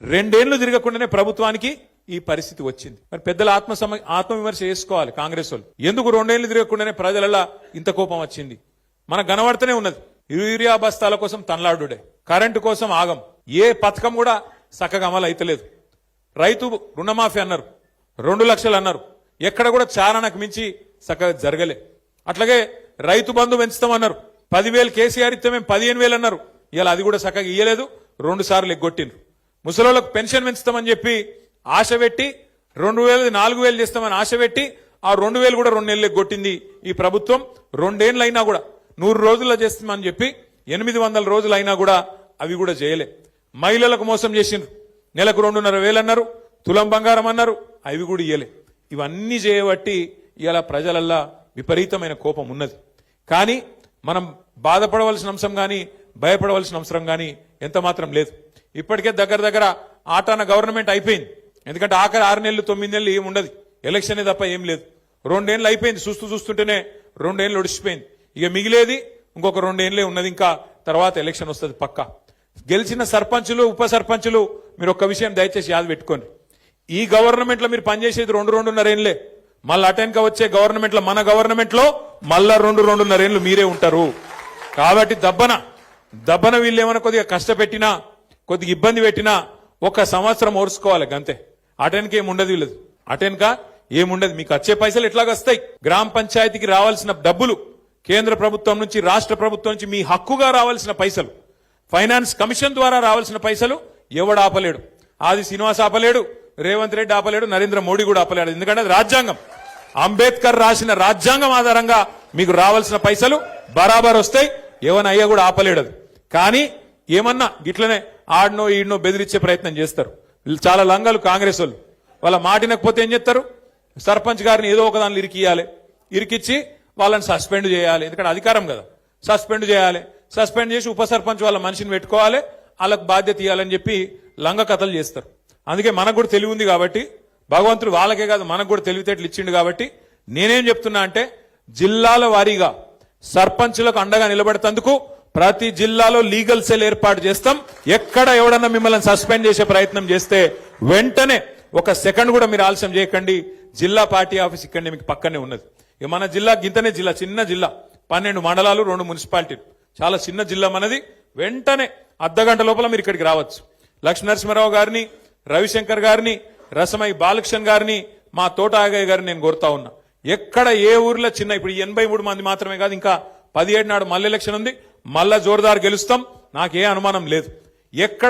రెండేళ్లు తిరగకుండానే ప్రభుత్వానికి ఈ పరిస్థితి వచ్చింది. మరి పెద్దల ఆత్మవిమర్శ చేసుకోవాలి కాంగ్రెస్ వాళ్ళు. ఎందుకు రెండేళ్లు తిరగకుండానే ప్రజలలో ఇంత కోపం వచ్చింది? మనకు కనబడుతూనే ఉన్నది. యూరియా బస్తాల కోసం తనలాడుడే, కరెంటు కోసం ఆగం, ఏ పథకం కూడా చక్కగా అమలు అయితలేదు. రైతు రుణమాఫీ అన్నారు, 2 లక్షలు అన్నారు, ఎక్కడ కూడా చారణకు మించి చక్కగా జరగలే. అట్లాగే రైతు బంధు పెంచుతామన్నారు, 10,000 కేసీఆర్ ఇస్తే మేము 15,000 అన్నారు, ఇలా అది కూడా చక్కగా ఇయ్యలేదు, 2 సార్లు ఎగ్గొట్టిండ్రు. ముసలోళ్ళకు పెన్షన్ పెంచుతామని చెప్పి ఆశ పెట్టి 2,000 4,000 చేస్తామని ఆశ పెట్టి ఆ 2,000 కూడా 2 నెలలు ఎగ్గొట్టింది ఈ ప్రభుత్వం. 2 ఏళ్ళు అయినా కూడా 100 రోజుల్లో చేస్తామని చెప్పి 800 రోజులు అయినా కూడా అవి కూడా చేయలే. మహిళలకు మోసం చేసిండ్రు, నెలకు 2,500 అన్నారు, తులం బంగారం అన్నారు, అవి కూడా ఇయ్యలే. ఇవన్నీ చేయబట్టి ఇలా ప్రజలల్లా విపరీతమైన కోపం ఉన్నది. కానీ మనం బాధపడవలసిన అంశం కానీ భయపడవలసిన అవసరం కానీ ఎంత మాత్రం లేదు. ఇప్పటికే దగ్గర ఆటాన గవర్నమెంట్ అయిపోయింది. ఎందుకంటే ఆఖరి 6 నెలలు 9 నెలలు ఏమి ఉండదు, ఎలక్షనే తప్ప ఏం లేదు. 2 ఏళ్ళు అయిపోయింది, చూస్తుంటేనే 2 ఏళ్ళు ఒడిచిపోయింది. ఇక మిగిలేది ఇంకొక 2 ఏళ్ళే ఉన్నది, ఇంకా తర్వాత ఎలక్షన్ వస్తుంది పక్కా. గెలిచిన సర్పంచులు ఉప సర్పంచులు మీరు ఒక్క విషయం దయచేసి యాద పెట్టుకోండి. ఈ గవర్నమెంట్ లో మీరు పనిచేసేది 2-2.5 ఏళ్లే. మళ్ళీ అటెన్క వచ్చే గవర్నమెంట్ లో, మన గవర్నమెంట్ లో మళ్ళా 2-2.5 ఏళ్లు మీరే ఉంటారు. కాబట్టి దబ్బన వీళ్ళు ఏమైనా కొద్దిగా కష్టపెట్టినా, కొద్దిగా ఇబ్బంది పెట్టినా 1 సంవత్సరం ఓర్చుకోవాలి అంతే. అటెన్క ఏముండదు, వీళ్ళది అటెన్క ఏముండదు. మీకు వచ్చే పైసలు ఎట్లాగొస్తాయి? వస్తాయి. గ్రామ పంచాయతీకి రావాల్సిన డబ్బులు కేంద్ర ప్రభుత్వం నుంచి, రాష్ట్ర ప్రభుత్వం నుంచి మీ హక్కుగా రావాల్సిన పైసలు, ఫైనాన్స్ కమిషన్ ద్వారా రావాల్సిన పైసలు ఎవడు ఆపలేడు. ఆది శ్రీనివాస్ ఆపలేడు, రేవంత్ రెడ్డి ఆపలేడు, నరేంద్ర మోడీ కూడా ఆపలేడు. ఎందుకంటే అది రాజ్యాంగం, అంబేద్కర్ రాసిన రాజ్యాంగం ఆధారంగా మీకు రావాల్సిన పైసలు బరాబర్ వస్తాయి. ఎవనయ్యా కూడా ఆపలేడు అది. కానీ ఏమన్నా గిట్లనే ఆడనో ఈడనో బెదిరించే ప్రయత్నం చేస్తారు. వీళ్ళు చాలా లంగలు కాంగ్రెస్ వాళ్ళు. వాళ్ళ మాటినకపోతే ఏం చేస్తారు? సర్పంచ్ గారిని ఏదో ఒక దానిలో ఇరికిచ్చి వాళ్ళని సస్పెండ్ చేయాలి. ఎందుకంటే అధికారం కదా, సస్పెండ్ చేయాలి. సస్పెండ్ చేసి ఉప సర్పంచ్ వాళ్ళ మనిషిని పెట్టుకోవాలి, వాళ్ళకు బాధ్యత ఇవ్వాలని చెప్పి లంగ కథలు చేస్తారు. అందుకే మనకు కూడా తెలివి ఉంది కాబట్టి, భగవంతుడు వాళ్ళకే కాదు మనకు కూడా తెలివితేటలు ఇచ్చిండు కాబట్టి నేనేం చెప్తున్నా అంటే, జిల్లాల వారీగా సర్పంచులకు అండగా నిలబడేందుకు ప్రతి జిల్లాలో లీగల్ సెల్ ఏర్పాటు చేస్తాం. ఎక్కడ ఎవడన్నా మిమ్మల్ని సస్పెండ్ చేసే ప్రయత్నం చేస్తే వెంటనే 1 సెకండ్ కూడా మీరు ఆలస్యం చేయకండి. జిల్లా పార్టీ ఆఫీస్ ఇక్కడనే మీకు పక్కనే ఉన్నది. ఇక మన జిల్లా గింతనే జిల్లా, చిన్న జిల్లా, 12 మండలాలు, 2 మున్సిపాలిటీలు, చాలా చిన్న జిల్లా మనది. వెంటనే అర్ధగంట లోపల మీరు ఇక్కడికి రావచ్చు. లక్ష్మీనరసింహారావు గారిని, రవిశంకర్ గారిని, రసమై బాలకృష్ణ గారిని, మా తోట ఆగయ్య గారిని నేను కోరుతా ఉన్నా. ఎక్కడ ఏ ఊర్లో చిన్న, ఇప్పుడు 83 మంది మాత్రమే కాదు, ఇంకా 17 నాడు మళ్ళీ ఎలక్షన్ ఉంది, మళ్ళా జోరుదారు గెలుస్తాం, నాకే అనుమానం లేదు. ఎక్కడ